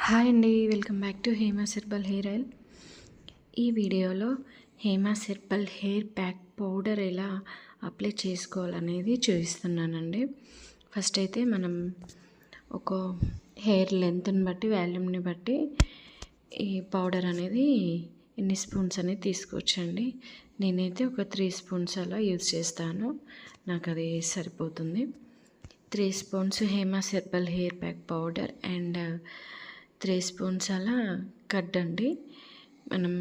Hi అండి, welcome back to Hema's herbal hair oil. ఈ వీడియోలో Hema's herbal hair pack powder ఎలా అప్లై చేసుకోవాలనేది చూపిస్తున్నానండి. ఫస్ట్ అయితే మనం ఒక హెయిర్ లెంత్ని బట్టి వాల్యూమ్ని బట్టి ఈ పౌడర్ అనేది ఎన్ని స్పూన్స్ అనేది తీసుకోవచ్చండి. నేనైతే ఒక 3 స్పూన్స్ అలా యూజ్ చేస్తాను, నాకు అది సరిపోతుంది. 3 spoons Hema's herbal hair pack powder and 3 spoons అలా కట్ అండి. మనం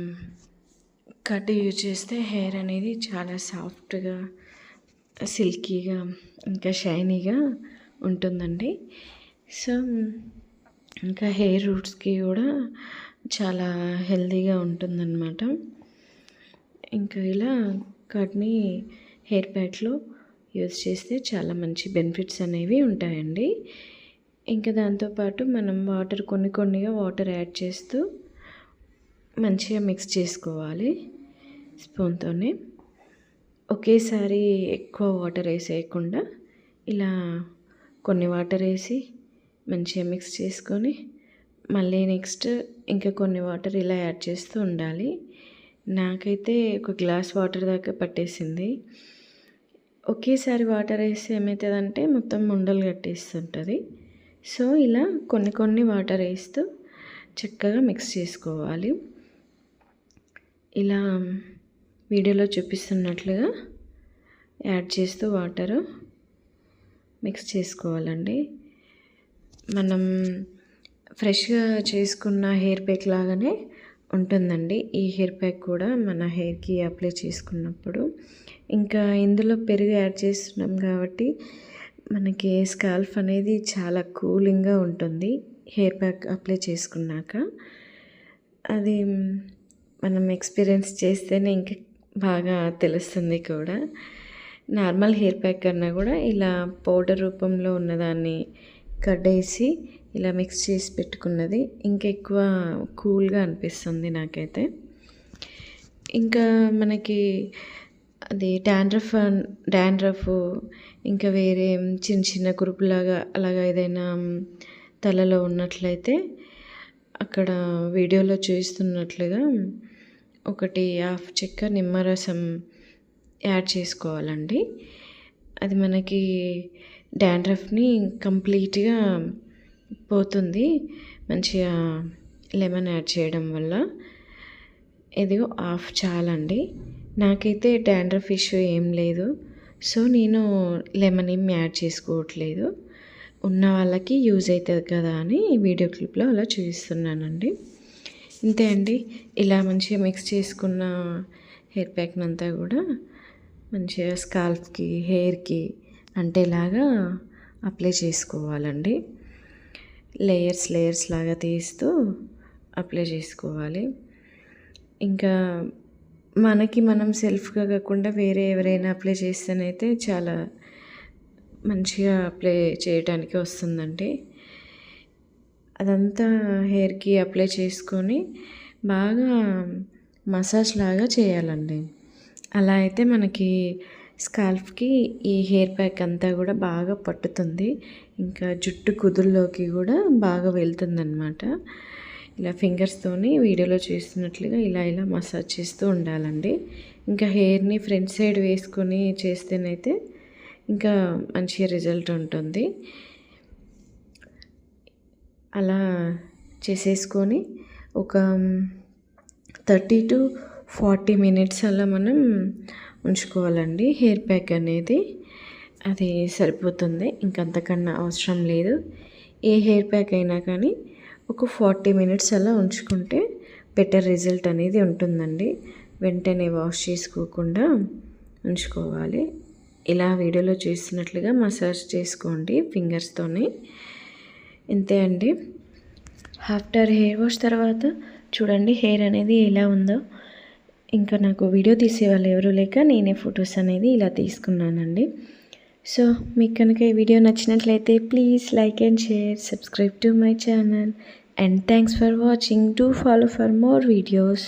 కట్ యూజ్ చేస్తే హెయిర్ అనేది చాలా సాఫ్ట్గా, సిల్కీగా, ఇంకా షైనీగా ఉంటుందండి. సో ఇంకా హెయిర్ రూట్స్కి కూడా చాలా హెల్తీగా ఉంటుందన్నమాట. ఇంకా ఇలా కట్ని హెయిర్ ప్యాక్లో యూజ్ చేస్తే చాలా మంచి బెనిఫిట్స్ అనేవి ఉంటాయండి. ఇంకా దాంతోపాటు మనం కొన్నిగా వాటర్ యాడ్ చేస్తూ మంచిగా మిక్స్ చేసుకోవాలి స్పూన్తోనే. ఒకేసారి ఎక్కువ వాటర్ వేసేయకుండా ఇలా కొన్ని వాటర్ వేసి మంచిగా మిక్స్ చేసుకొని మళ్ళీ నెక్స్ట్ ఇంకా కొన్ని వాటర్ ఇలా యాడ్ చేస్తూ ఉండాలి. నాకైతే ఒక గ్లాస్ వాటర్ దాకా పట్టేసింది. ఒకేసారి వాటర్ వేస్తే ఏమవుతుందంటే మొత్తం ఉండలు కట్టేస్తుంటుంది. సో ఇలా కొన్ని వాటర్ వేస్తూ చక్కగా మిక్స్ చేసుకోవాలి. ఇలా వీడియోలో చూపిస్తున్నట్లుగా యాడ్ చేస్తూ వాటరు మిక్స్ చేసుకోవాలండి. మనం ఫ్రెష్గా చేసుకున్న హెయిర్ ప్యాక్ లాగానే ఉంటుందండి ఈ హెయిర్ ప్యాక్ కూడా మన హెయిర్కి అప్లై చేసుకున్నప్పుడు. ఇంకా ఇందులో పెరుగు యాడ్ చేస్తున్నాం కాబట్టి మనకి స్కాల్ఫ్ అనేది చాలా కూలింగ్గా ఉంటుంది హెయిర్ ప్యాక్ అప్లై చేసుకున్నాక. అది మనం ఎక్స్పీరియన్స్ చేస్తేనే ఇంకా బాగా తెలుస్తుంది కూడా. నార్మల్ హెయిర్ ప్యాక్ కన్నా కూడా ఇలా పౌడర్ రూపంలో ఉన్నదాన్ని కడ్డేసి ఇలా మిక్స్ చేసి పెట్టుకున్నది ఇంకా ఎక్కువ కూల్గా అనిపిస్తుంది నాకైతే. ఇంకా మనకి అది డాండ్రఫ్ ఇంకా వేరే చిన్న కురుపులాగా అలాగా ఏదైనా తలలో ఉన్నట్లయితే అక్కడ వీడియోలో చూస్తున్నట్లుగా 1/2 చెక్క నిమ్మరసం యాడ్ చేసుకోవాలండి. అది మనకి డాండ్రఫ్ని కంప్లీట్గా పోతుంది మంచిగా లెమన్ యాడ్ చేయడం వల్ల. ఇదిగో 1/2 చాలండి. నాకైతే డాండ్రఫ్ ఇష్యూ ఏం లేదు, సో నేను లెమన్ ఏం యాడ్ చేసుకోవట్లేదు. ఉన్న వాళ్ళకి యూజ్ అవుతుంది కదా అని వీడియో క్లిప్లో అలా చూపిస్తున్నానండి. ఇంతే అండి. ఇలా మంచిగా మిక్స్ చేసుకున్న హెయిర్ ప్యాక్ని అంతా కూడా మంచిగా స్కాల్ఫ్కి, హెయిర్కి అంటేలాగా అప్లై చేసుకోవాలండి. లేయర్స్ లాగా తీస్తూ అప్లై చేసుకోవాలి. ఇంకా మనం సెల్ఫ్గా కాకుండా వేరే ఎవరైనా అప్లై చేస్తేనైతే చాలా మంచిగా అప్లై చేయడానికి వస్తుందండి. అదంతా హెయిర్కి అప్లై చేసుకొని బాగా మసాజ్ లాగా చేయాలండి. అలా అయితే మనకి స్కాల్ఫ్కి ఈ హెయిర్ ప్యాక్ అంతా కూడా బాగా పట్టుతుంది. ఇంకా జుట్టు కుదుల్లోకి కూడా బాగా వెళ్తుందన్నమాట. ఇలా ఫింగర్స్తోని వీడియోలో చేస్తున్నట్లుగా ఇలా మసాజ్ చేస్తూ ఉండాలండి. ఇంకా హెయిర్ని ఫ్రంట్ సైడ్ వేసుకొని చేస్తేనైతే ఇంకా మంచి రిజల్ట్ ఉంటుంది. అలా చేసేసుకొని ఒక 30 to 40 మినిట్స్ అలా మనం ఉంచుకోవాలండి హెయిర్ ప్యాక్ అనేది. అది సరిపోతుంది, ఇంకంతకన్నా అవసరం లేదు. ఏ హెయిర్ ప్యాక్ అయినా కానీ ఒక 40 మినిట్స్ అలా ఉంచుకుంటే బెటర్ రిజల్ట్ అనేది ఉంటుందండి. వెంటనే వాష్ చేసుకోకుండా ఉంచుకోవాలి. ఇలా వీడియోలో చూస్తున్నట్లుగా మసాజ్ చేసుకోండి ఫింగర్స్తోని. ఇంతే అండి. ఆఫ్టర్ హెయిర్ వాష్ తర్వాత చూడండి హెయిర్ అనేది ఎలా ఉందో. ఇంకా నాకు వీడియో తీసే వాళ్ళు ఎవరు లేక నేనే ఫొటోస్ అనేది ఇలా తీసుకున్నానండి. సో మీకు కనుక ఈ వీడియో నచ్చినట్లయితే please like and share, subscribe to my channel, and thanks for watching. Do follow for more videos.